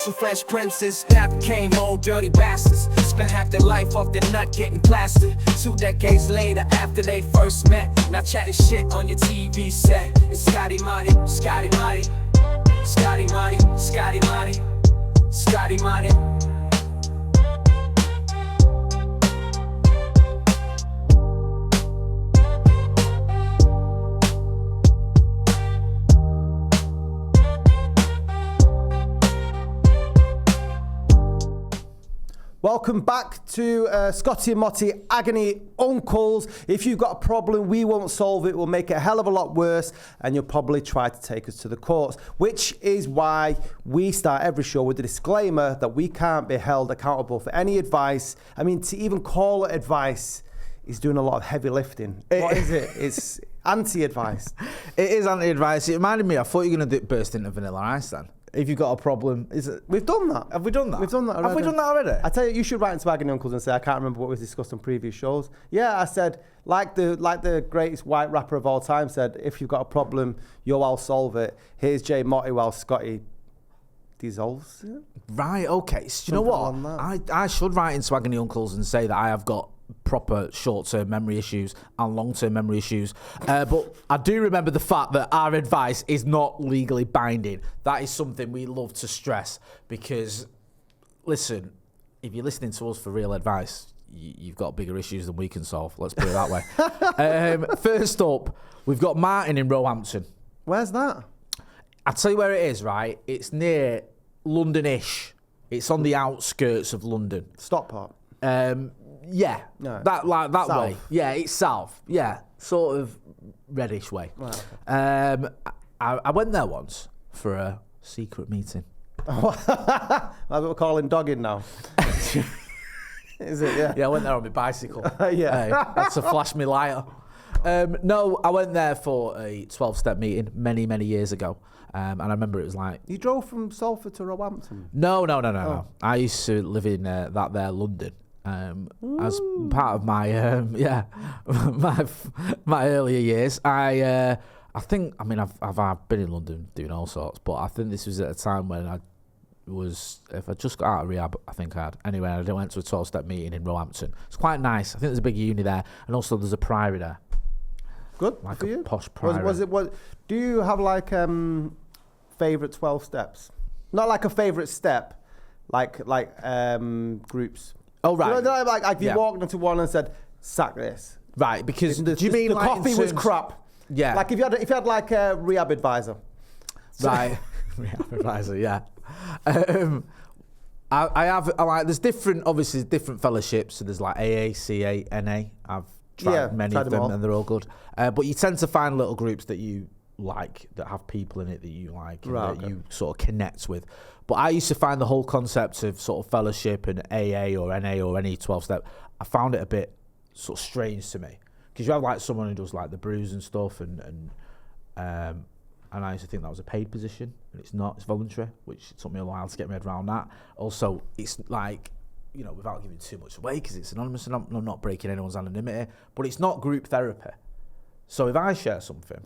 Some French princes that became old dirty bastards. Spent half their life off their nut getting plastered. 2 decades later after they first met, now chatting shit on your TV set. It's Scotty Motty, Scotty Motty, Scotty Motty, Scotty Motty, Scotty Motty. Welcome back to Scotty and Motty, Agony Uncles. If you've got a problem, we won't solve it. We'll make it a hell of a lot worse, and you'll probably try to take us to the courts, which is why we start every show with a disclaimer that we can't be held accountable for any advice. I mean, to even call it advice is doing a lot of heavy lifting. What is it? It's anti-advice. It is anti-advice. It reminded me, I thought you were going to burst into Vanilla Ice then. If you've got a problem, is it? We've done that. Have we done that? We've done that already. Have we done that already? I tell you, you should write into Agony Uncles and say, I can't remember what was discussed on previous shows. Yeah, I said, like the greatest white rapper of all time said, if you've got a problem, I'll solve it. Here's J Motty while Scotty dissolves it. Right, okay. So you know what? I should write into Agony Uncles and say that I have got proper short-term memory issues and long-term memory issues. But I do remember the fact that our advice is not legally binding. That is something we love to stress because, listen, if you're listening to us for real advice, you've got bigger issues than we can solve. Let's put it that way. First up, we've got Martin in Roehampton. Where's that? I'll tell you where it is, right? It's near London-ish. It's on the outskirts of London. Stockport. Yeah, no. that South. way. Yeah, it's south. Yeah, sort of reddish way. Right, okay. I went there once for a secret meeting. That's what we're calling dogging now. Is it? Yeah. Yeah, I went there on my bicycle. Yeah. That's to flash me lighter. No, I went there for a 12-step meeting many years ago. And I remember it was like... You drove from Salford to Roehampton? No. I used to live in London. As part of my my earlier years, I've been in London doing all sorts, but I think this was at a time when if I just got out of rehab, I think I had. Anyway, I went to a 12-step meeting in Roehampton. It's quite nice. I think there's a big uni there, and also there's a priory there. Good like for a you. Posh priory. Do you have like favorite 12 steps? Not like a favorite step, like groups. Oh right. You know, like you walked into one and said, "Sack this." Right, because do you mean the like coffee was crap? Yeah. Like if you had like a rehab advisor. Right. Rehab advisor. Yeah. There's different fellowships. So there's like AA, CA, NA. I've tried many of them and they're all good. But you tend to find little groups that you like, that have people in it that you like and that you sort of connect with. But I used to find the whole concept of sort of fellowship and AA or NA or any 12-step, I found it a bit sort of strange to me. Because you have like someone who does like the brews and stuff and I used to think that was a paid position, and it's not, it's voluntary, which took me a while to get my head around that. Also, it's like, you know, without giving too much away, because it's anonymous and I'm not breaking anyone's anonymity, but it's not group therapy. So if I share something,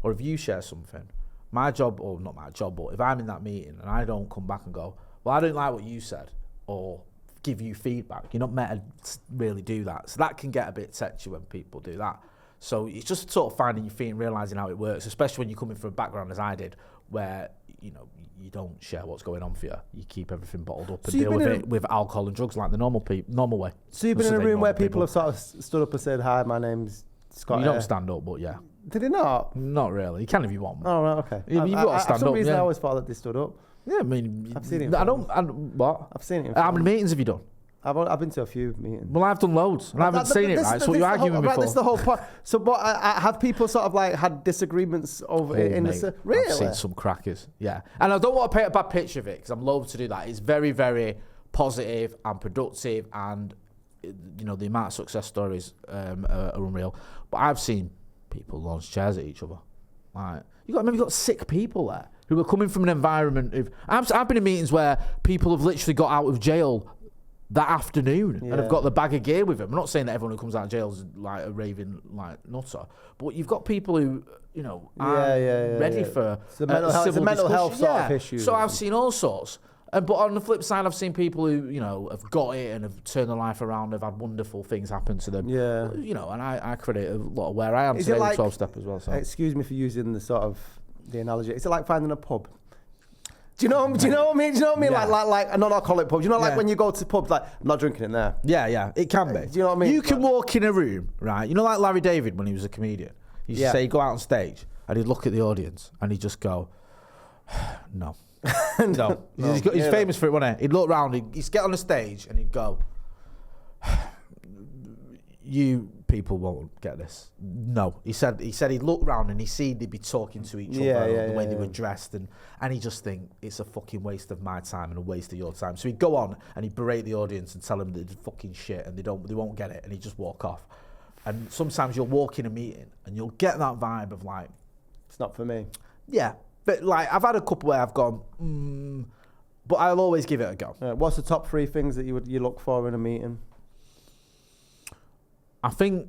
or if you share something, my job, or not my job, but if I'm in that meeting and I don't come back and go, well, I didn't like what you said, or give you feedback, you're not meant to really do that. So that can get a bit touchy when people do that. So it's just sort of finding your feet and realising how it works, especially when you're coming from a background as I did, where, you know, you don't share what's going on for you. You keep everything bottled up and deal with it with alcohol and drugs like the normal way. So you've been in a room where people have sort of stood up and said, "Hi, my name's Scott." You don't stand up, but yeah. Did they not? Not really. You can if you want. Oh, right, okay. You've got to stand up. For some reason, I always thought that they stood up. Yeah, I mean, I've seen it. What? I've seen it. How many meetings have you done? I've been to a few meetings. Well, I've done loads, and I haven't seen it, right? So what you're arguing before. That's the whole point. So, what have people sort of like had disagreements over in the really? I've seen some crackers, yeah. And I don't want to paint a bad picture of it because I'm loath to do that. It's very, very positive and productive, and you know the amount of success stories are unreal. But I've seen people launch chairs at each other. Like you've got sick people there who are coming from an environment of. I've been in meetings where people have literally got out of jail that afternoon and have got the bag of gear with them. I'm not saying that everyone who comes out of jail is like a raving like nutter, but you've got people who, you know, are ready for it's a mental health sort of issue. So I've seen all sorts. But on the flip side, I've seen people who, you know, have got it and have turned their life around, have had wonderful things happen to them. Yeah. You know, and I credit a lot of where I am Is today it like, with 12-step as well. So. Excuse me for using the analogy. Is it like finding a pub? Do you know what I mean? Do you know what I mean? Yeah. Like a non-alcoholic pub. Do you know, like when you go to pubs, like, I'm not drinking in there. Yeah, it can be. Do you know what I mean? You can walk in a room, right? You know, like Larry David when he was a comedian. He used to say he'd go out on stage and he'd look at the audience and he'd just go, no. No. He's famous for it, wasn't he? He'd look round, he'd get on the stage and he'd go, you people won't get this. No. He said he'd look round and he'd see they'd be talking to each other, the way they were dressed, and he'd just think, it's a fucking waste of my time and a waste of your time. So he'd go on and he'd berate the audience and tell them that they're fucking shit and they won't get it, and he'd just walk off. And sometimes you'll walk in a meeting and you'll get that vibe of like, it's not for me. Yeah. But like, I've had a couple where I've gone, but I'll always give it a go. What's the top 3 things that you look for in a meeting? I think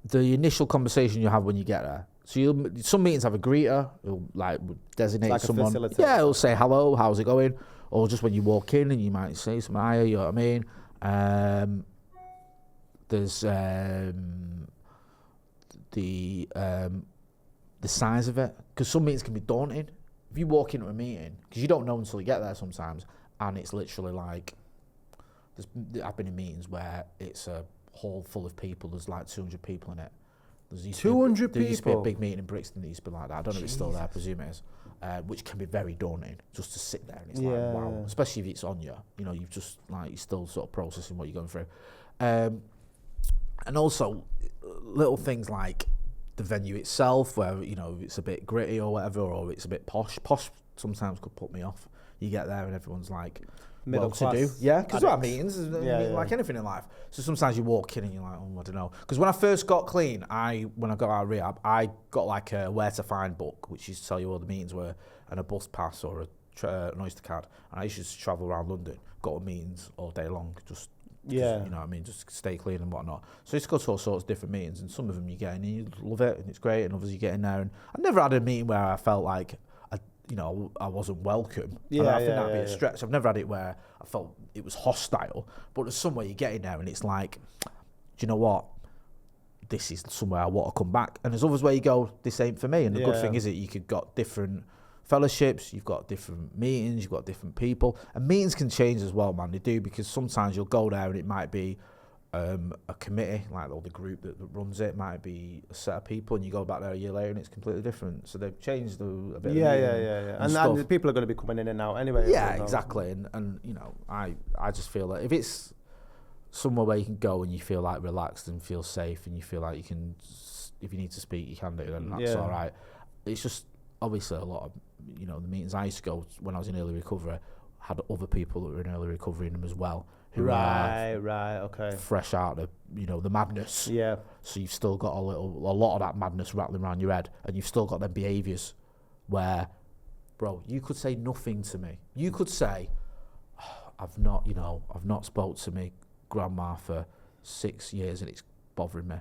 the initial conversation you have when you get there. So some meetings have a greeter who'll like designate like someone. Yeah, he'll say hello, how's it going? Or just when you walk in and you might say something, hiya, you know what I mean? There's the size of it, because some meetings can be daunting. If you walk into a meeting, because you don't know until you get there sometimes, and it's literally like, I've been in meetings where it's a hall full of people, there's like 200 people in it. 200 people? There used to be a big meeting in Brixton that used to be like that. I don't know if it's still there, I presume it is. Which can be very daunting, just to sit there and it's like, wow. Especially if it's on you, you know, you've just like, you're still sort of processing what you're going through. And also, little things like the venue itself, where, you know, it's a bit gritty or whatever, or it's a bit posh. Posh sometimes could put me off. You get there and everyone's like, middle class. To do. Yeah, because there are meetings, like anything in life. So sometimes you walk in and you're like, oh, I don't know. Because when I first got clean, when I got out of rehab, I got like a where to find book, which used to tell you all the meetings were, and a bus pass or an Oyster card. And I used to travel around London, go to meetings all day long, just you know what I mean, just stay clean and whatnot. So I used to go to all sorts of different meetings, and some of them you get in and you love it and it's great, and others you get in there. And I never had a meeting where I felt like, I wasn't welcome. I think that'd be a stretch. I've never had it where I felt it was hostile, but there's somewhere you get in there and it's like, do you know what? This is somewhere I want to come back. And there's others where you go, this ain't for me. And the good thing is that you could got different fellowships, you've got different meetings, you've got different people. And meetings can change as well, man. They do, because sometimes you'll go there and it might be a committee, like the group that runs it, might be a set of people, and you go back there a year later and it's completely different. So they've changed a bit. And the people are going to be coming in and out anyway. Yeah, exactly. And you know, I just feel that if it's somewhere where you can go and you feel like relaxed and feel safe, and you feel like you can, if you need to speak, you can do, then that's all right. It's just obviously a lot of, you know, the meetings I used to go when I was in early recovery had other people that were in early recovery in them as well. Okay. Fresh out of, you know, the madness. Yeah. So you've still got a lot of that madness rattling around your head, and you've still got them behaviours where, bro, you could say nothing to me. You could say, I've not spoke to me grandma for 6 years and it's bothering me.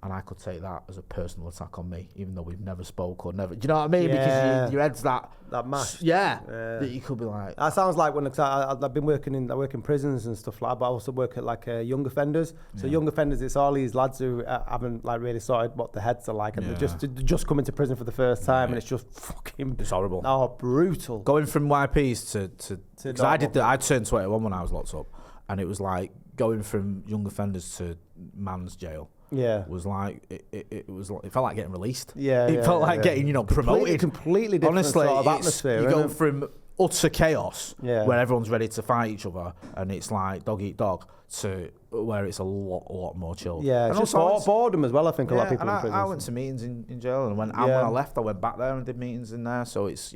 And I could take that as a personal attack on me, even though we've never spoke or never. Do you know what I mean? Yeah. Because your head's that mash. That you could be like. That sounds like when I've been working I work in prisons and stuff like that, but I also work at like young offenders. So young offenders, it's all these lads who haven't like really sorted what the heads are like, and they're just coming to prison for the first time, and it's just fucking. It's horrible. Oh, brutal. Going from YPs to because I turned 21 when I was locked up, and it was like going from young offenders to man's jail. Was like it felt like getting released. It felt like getting promoted. Completely different. Honestly, sort of atmosphere. You go from utter chaos where everyone's ready to fight each other and it's like dog eat dog, to where it's a lot more chilled. Yeah, and it's just boredom as well. I think a lot of people in prison. I went to meetings in jail, and when I left, I went back there and did meetings in there. So it's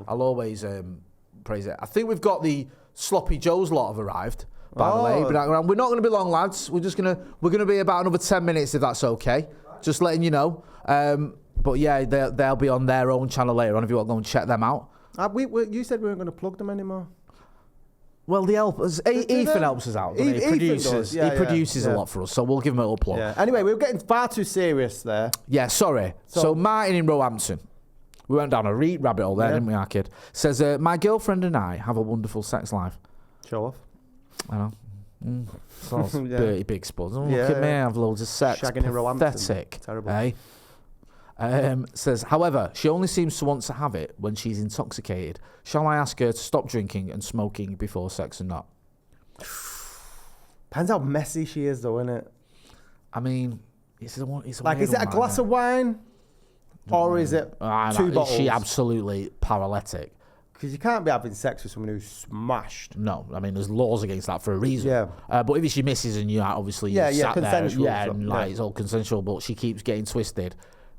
I'll always praise it. I think we've got the Sloppy Joes lot have arrived. By the way, we're not going to be long, lads. We're going to be about another 10 minutes if that's okay. Just letting you know. But yeah, they'll be on their own channel later on if you want to go and check them out. You said we weren't going to plug them anymore. Well, they help us. Ethan helps us out. He produces a lot for us, so we'll give him a little plug. Anyway, we were getting far too serious there. Yeah, sorry. So Martin in Roehampton. We went down a rabbit hole there, didn't we, our kid? Says, my girlfriend and I have a wonderful sex life. Show off. I know. Dirty big spuds. Look at me, I have loads of sex. Pathetic. Terrible. Eh? Says, however, she only seems to want to have it when she's intoxicated. Shall I ask her to stop drinking and smoking before sex or not? Depends how messy she is, though, innit? I mean, it's a like, is it a glass of wine? Or is it 2 bottles? Is she absolutely paralytic? Because you can't be having sex with someone who's smashed. No, I mean, there's laws against that for a reason. Yeah. But if she misses and you're obviously sat consensual. there, and it's all consensual, but she keeps getting twisted,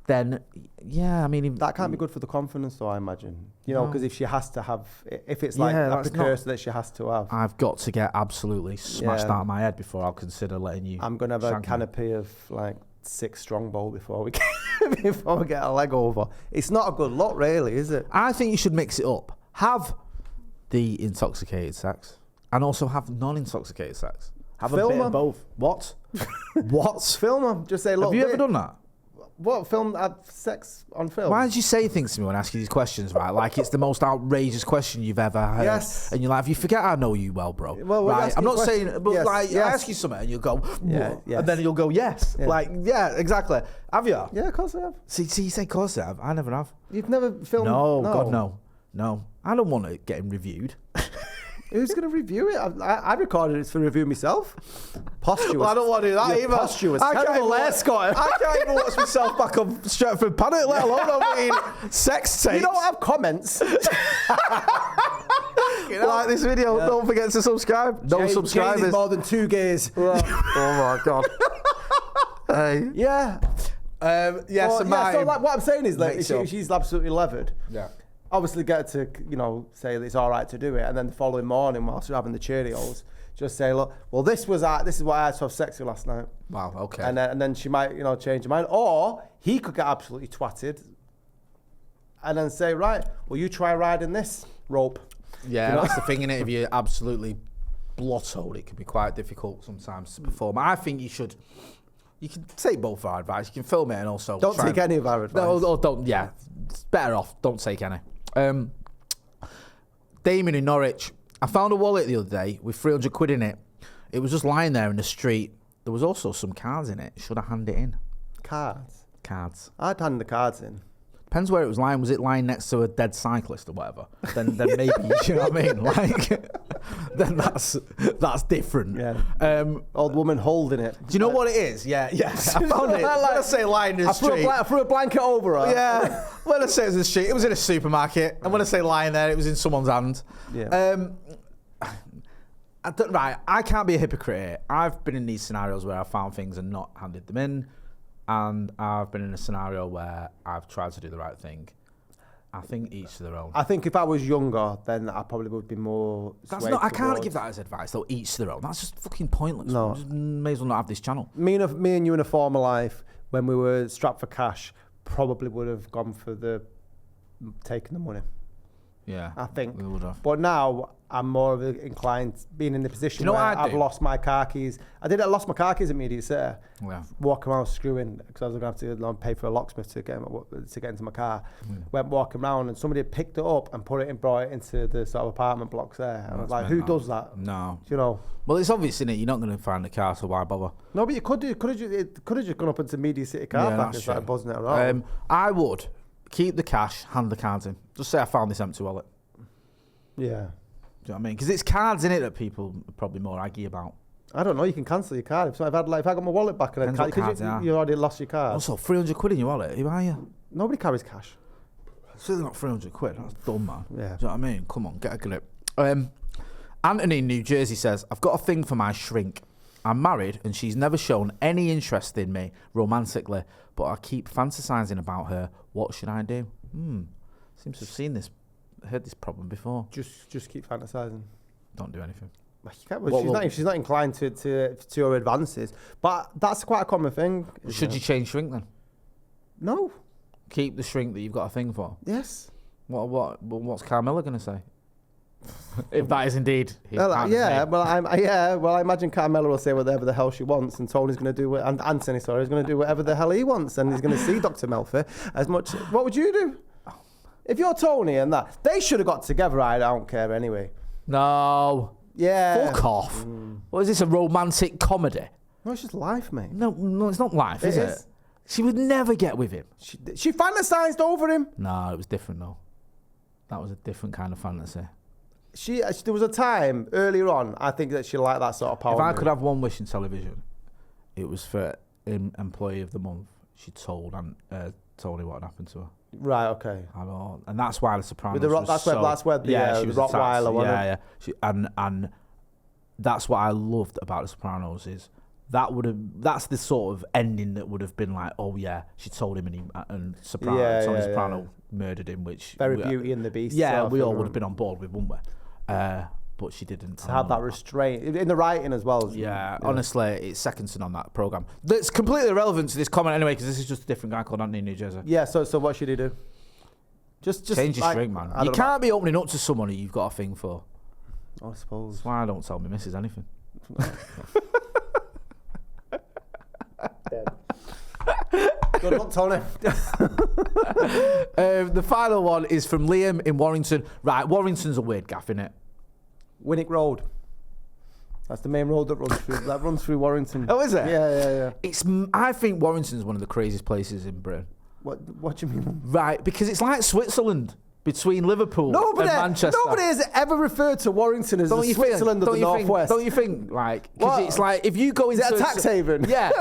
then, I mean... That can't be good for the confidence, though, I imagine. You know, because if she has to have... If it's like a precursor that she has to have... I've got to get absolutely smashed out of my head before I'll consider letting you... I'm going to have a canopy of, like, 6 Strongbow before we get a leg over. It's not a good look, really, is it? I think you should mix it up. Have the intoxicated sex and also have non-intoxicated sex. Have a bit of both. What? What? Film them. Just say, look... Have you ever done that? What? Have sex on film? Why did you say things to me when I ask you these questions, right? Like it's the most outrageous question you've ever heard. Yes. And you're like, you forget I know you well, bro. Well, right? I'm not saying, but I ask you something and you'll go, yes. And then you'll go, yes. Yeah. Like, yeah, exactly. Have you? Yeah, of course I have. See, you say, of course I have. I never have. You've never filmed? No, God, no. I don't want it getting reviewed. Who's going to review it? I recorded it for review myself. Posthumous. Well, I don't want to do that either. Posthumous. I can't even watch myself back on Stratford Panic, let alone sex tapes. You don't have comments. Like this video, don't forget to subscribe. No subscribers. Gays is more than 2 gays. Oh my God. Hey. Yeah. So like what I'm saying is, like, she's absolutely levered. Yeah. Obviously get her to, say that it's all right to do it, and then the following morning, whilst you're having the Cheerios, just say, look, well, this is what I had to have sex with last night. Wow, okay. And then she might, change her mind. Or he could get absolutely twatted and then say, right, well, you try riding this rope. Yeah, that's the thing, innit? If you're absolutely blottoed, it can be quite difficult sometimes to perform. I think you can take both our advice. You can film it and also... Don't take any of our advice. No, don't, yeah. It's better off. Don't take any. Damien in Norwich. I found a wallet the other day with 300 quid in it. It was just lying there in the street. There was also some cards in it. Should I hand it in? Cards? Cards. I'd hand the cards in. Depends where it was lying. Was it lying next to a dead cyclist or whatever? Then maybe, you know what I mean? Like, then that's different. Yeah. Old woman holding it. Do you know what it is? Yeah. I found it. When I say lying in the street. I threw a blanket over her. Yeah. When I say it was in the street, it was in a supermarket. And when I say lying there, it was in someone's hand. Yeah. I can't be a hypocrite here. I've been in these scenarios where I found things and not handed them in. And I've been in a scenario where I've tried to do the right thing. I think each to their own. I think if I was younger, then I probably would be more... I can't give that as advice, though. Each to their own. That's just fucking pointless. No. Just may as well not have this channel. Me and you in a former life, when we were strapped for cash, probably would have gone for taking the money. Yeah, I think we would have. But now I'm more of inclined, being in the position where I've lost my car keys. I lost my car keys at Media City. Yeah. Walking around screwing because I was going to have to pay for a locksmith to get into my car. Went walking around and somebody had picked it up and brought it into the sort of apartment blocks there. I was like, who does that? No. You know. Well, it's obvious, isn't it? You're not going to find the car, so why bother? No, but you could do. It could have just gone up into Media City car park and started buzzing it around. I would keep the cash, hand the cards in. Just say I found this empty wallet. Yeah. Do you know what I mean? Because it's cards in it that people are probably more aggy about. I don't know. You can cancel your card. If I got my wallet back and you already lost your card. Also, 300 quid in your wallet. Who are you? Nobody carries cash. Certainly not 300 quid. That's dumb, man. Yeah. Do you know what I mean? Come on, get a grip. Anthony in New Jersey says, I've got a thing for my shrink. I'm married and she's never shown any interest in me romantically, but I keep fantasizing about her. What should I do? Seems to have heard this problem before. Just keep fantasizing. Don't do anything. She's not inclined to your advances, but that's quite a common thing. Should you change shrink then? No. Keep the shrink that you've got a thing for. Yes. What's Carmela going to say? If that is indeed his I imagine Carmela will say whatever the hell she wants, and Tony's going to do is going to do whatever the hell he wants, and he's going to see Dr. Melfi as much. What would you do? If you're Tony and that, they should have got together. I don't care anyway. No. Yeah. Fuck off. What is this, a romantic comedy? No, it's just life, mate. No, it's not life, is it? She would never get with him. She fantasized over him. No, it was different though. That was a different kind of fantasy. There was a time earlier on, I think, that she liked that sort of power. If I could have one wish in television, it was for Employee of the Month. She told Tony what had happened to her. Right, okay. I know, and that's why The Sopranos. That's where the Rottweiler one. Yeah. And that's what I loved about The Sopranos is that's the sort of ending that would have been like, oh yeah, she told him and Tony Soprano murdered him, which Beauty and the Beast. Yeah, we all would have been on board with, wouldn't we? But she didn't. To have that restraint in the writing as well. Yeah, honestly, it's second to none, that programme. That's completely irrelevant to this comment anyway, because this is just a different guy called Anthony in New Jersey. Yeah, so what should he do? Just change your string, man. You can't be opening up to someone who you've got a thing for. I suppose. That's why I don't tell my missus anything. Good luck, Tony. The final one is from Liam in Warrington. Right, Warrington's a weird gaff, innit? Winnick Road. That's the main road that runs through Warrington. Oh, is it? Yeah. I think Warrington's one of the craziest places in Britain. What do you mean? Right, because it's like Switzerland between Liverpool and Manchester. Nobody has ever referred to Warrington as the Switzerland of the Northwest. Don't you think? Like, because it's like if you go into... Is it a tax haven? Yeah.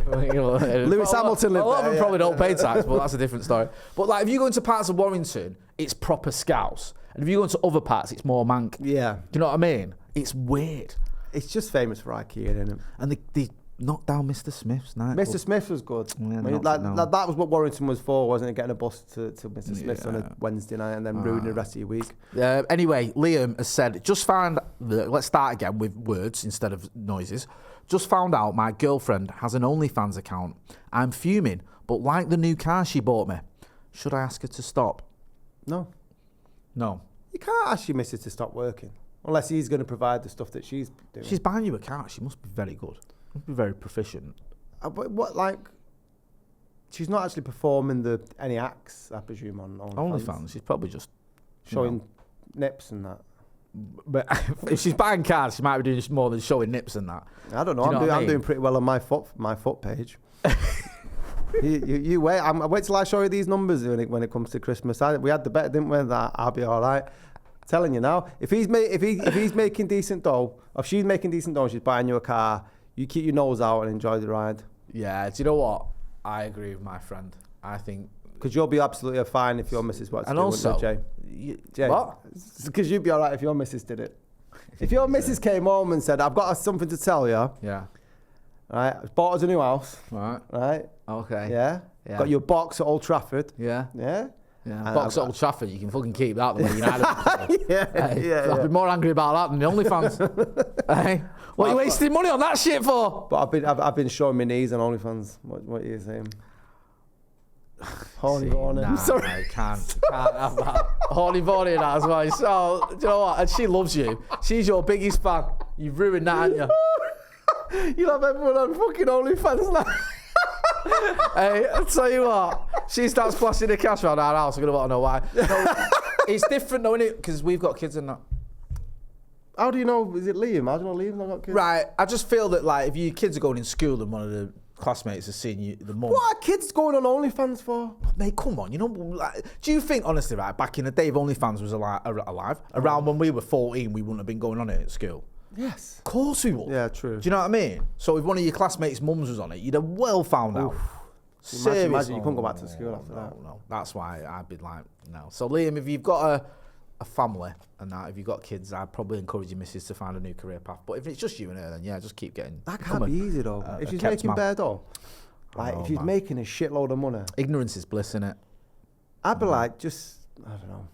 Lewis Hamilton lived there. A lot of them probably don't pay tax, but that's a different story. But like, if you go into parts of Warrington, it's proper Scouse. And if you go into other parts, it's more Manc. Yeah. Do you know what I mean? It's weird. It's just famous for IKEA, isn't it? And they knocked down Mr. Smith's night. Mr. Smith was good. Yeah, that was what Warrington was for, wasn't it? Getting a bus to Mr. Smith's on a Wednesday night and then ruining the rest of your week. Anyway, Liam has said, let's start again with words instead of noises. Just found out my girlfriend has an Onlyfans account. I'm fuming, but like the new car she bought me. Should I ask her to stop? No. You can't ask your missus to stop working unless he's going to provide the stuff that she's doing. She's buying you a car. She must be very good. Must be very proficient. But what, like, she's not actually performing any acts, I presume, on OnlyFans. She's probably just showing nips and that. But if she's buying cars, she might be doing more than showing nips and that. I don't know. I'm doing pretty well on my foot page. you wait. Wait till I show you these numbers when it comes to Christmas. We had the bet, didn't we? That I'll be all right. Telling you now, if he's making decent dough, or if she's making decent dough, and she's buying you a car. You keep your nose out and enjoy the ride. Yeah. Do you know what? I agree with my friend. I think because you'll be absolutely fine if your missus wants to do it. And also, Jay, what? Because you'd be all right if your missus did it. If your missus came home and said, "I've got something to tell you." Yeah. Right. I bought us a new house. Right. Right. Okay. Yeah. Got your box at Old Trafford. Yeah. Yeah. Yeah. Box at Old Trafford. You can fucking keep that the way United. Yeah. I'd be more angry about that than the OnlyFans. Hey. What are you wasting money on that shit for? But I've been showing my knees on OnlyFans. What are you saying? Horny Vorny. Nah, sorry. I can't have that. Horny Vorny and that as well. So, do you know what? And she loves you. She's your biggest fan. You've ruined that, haven't you? You'll have everyone on fucking OnlyFans now. Hey, I'll tell you what. She starts flashing the cash around our house. I'm going to want to know why. No, it's different though, isn't it? Because we've got kids and that. How do you know? Is it Liam? How do you know Liam's not got kids? Right. I just feel that like if your kids are going in school and one of the classmates has seen you, the mum. What are kids going on OnlyFans for? Mate, come on. You know, like, do you think honestly, right? Back in the day, if OnlyFans was alive, around when we were 14, we wouldn't have been going on it at school. Yes. Of course we would. Yeah, true. Do you know what I mean? So if one of your classmates' mums was on it, you'd have well found out. Imagine you couldn't go back to school after that. No. That's why I'd be like, no. So Liam, if you've got a family and that, if you've got kids, I'd probably encourage your missus to find a new career path. But if it's just you and her, then yeah, just keep getting. That can't be easy though. If she's making bare dough, like if she's making a shitload of money. Ignorance is bliss, innit? I'd be like, just, I don't know,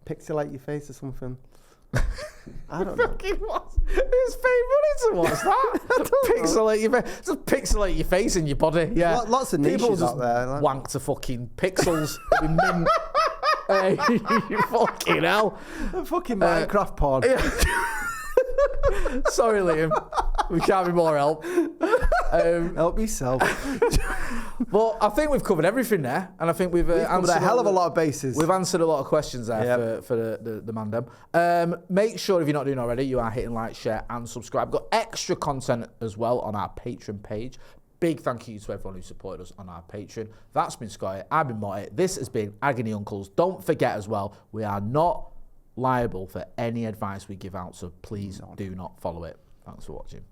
pixelate your face or something. I don't know. Who's paid money to watch that? Pixelate your face. Just pixelate your face and your body. Yeah. Lots of niches out there. Like. Wank to fucking pixels. Mint. Hey, you fucking hell. Fucking Minecraft porn. Yeah. Sorry, Liam. We can't be more help. Help yourself. But I think we've covered everything there, and I think we've answered a hell of a lot of bases. We've answered a lot of questions there for the mandem. Make sure, if you're not doing already, you are hitting like, share, and subscribe. We've got extra content as well on our Patreon page. Big thank you to everyone who supported us on our Patreon. That's been Scotty. I've been Motty. This has been Agony Uncles. Don't forget as well, we are not liable for any advice we give out, so please do not follow it. Thanks for watching.